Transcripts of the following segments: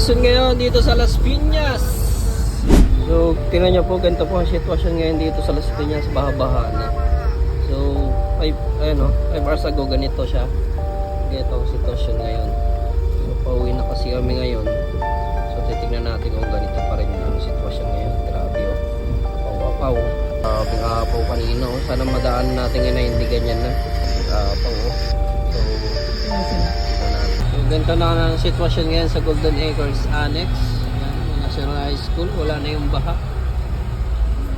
sitwasyon ngayon dito sa Las Piñas. So, tingnan nyo po, ganito po ang sitwasyon ngayon dito sa Las Piñas, baha-baha na. So, 5 hours ago, ganito siya. Ganito ang sitwasyon ngayon. So, pauwi na kasi kami ngayon. So, titignan natin kung ganito pa rin yung sitwasyon ngayon. Grabe oh. Apaw-apaw. Apaw kanina oh. Sana madaan natin ngayon na hindi ganyan na. Apaw oh. So, ganito na ang sitwasyon ngayon sa Golden Acres Annex. National High School, wala na yung baha.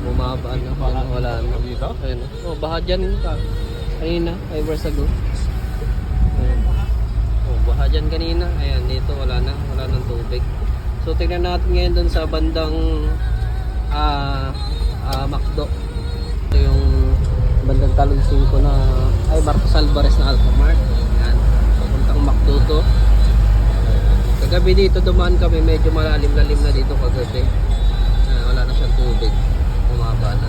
Bumaba na, wala na dito. Ayun. Oh, baha dyan kanina, 5 hours ago. Ayun. Oh, baha dyan kanina. Ayan, dito wala nang tubig. So tingnan natin ngayon dun sa bandang Macdo. Ito yung bandang Talon 5 na Marcos Alvarez na Alphamart. Ayan, papuntang Macdo to. Kagabi dito dumaan kami, medyo malalim-lalim na dito kagabi. Wala na siyang tubig. Bumaba na.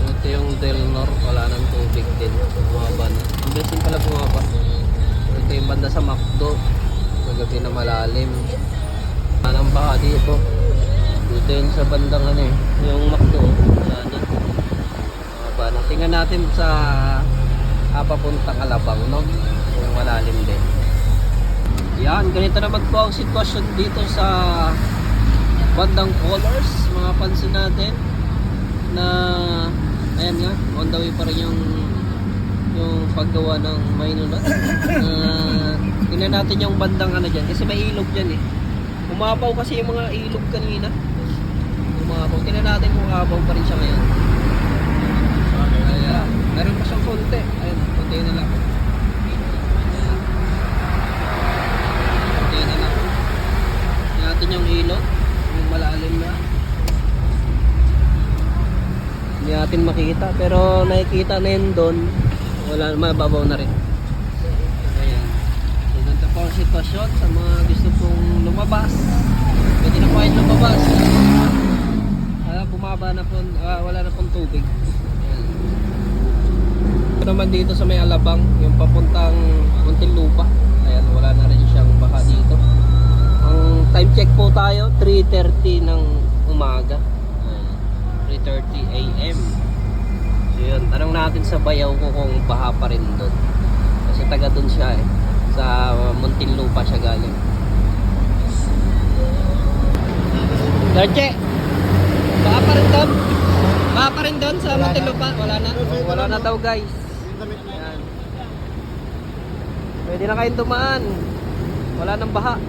Ito yung Del Nor, wala nang tubig din. Bumaba na. Ang besin pala bumaba. Ito yung banda sa Macdo. Kagabi na malalim. Anong baha dito. Dito yun sa bandang yung Macdo. Wala na. Bumaba na. Tingnan natin sa papuntang Alabang, no? Yung malalim din. Yan, ganito naman po ang sitwasyon dito sa bandang Colors. Mga pansin natin na ayan nga, on the way pa rin yung paggawa ng Maynila. Tingnan natin yung bandang dyan kasi may ilog dyan eh. Umapaw kasi yung mga ilog kanina. Umapaw. Tingnan natin kung umapaw pa rin siya ngayon. Ayan, meron pa siyang konti. Ayan, konti na lang. Natin yung ilog, yung malalim na. Hindi natin makita, pero nakikita na yun doon. Wala, mababaw na rin. Ayan. So, ganito po ang sitwasyon sa mga gusto pong lumabas. Pwede na po kayo lumabas. Bumaba na po, wala na pong tubig. Ayan. Ito naman dito sa may Alabang, yung papuntang Muntinlupa. Ayan, wala na rin siyang baha dito. Ang time check po tayo 3:30 ng umaga. 3:30 AM. So yun, tanong natin sa bayaw ko kung baha pa rin doon. Kasi taga doon siya eh. Sa Muntinlupa siya galing. Darche! Baha pa rin doon? Baha pa rin doon sa Muntinlupa? Wala na? Wala na daw guys. Ayan. Pwede na kayong dumaan. Wala nang baha.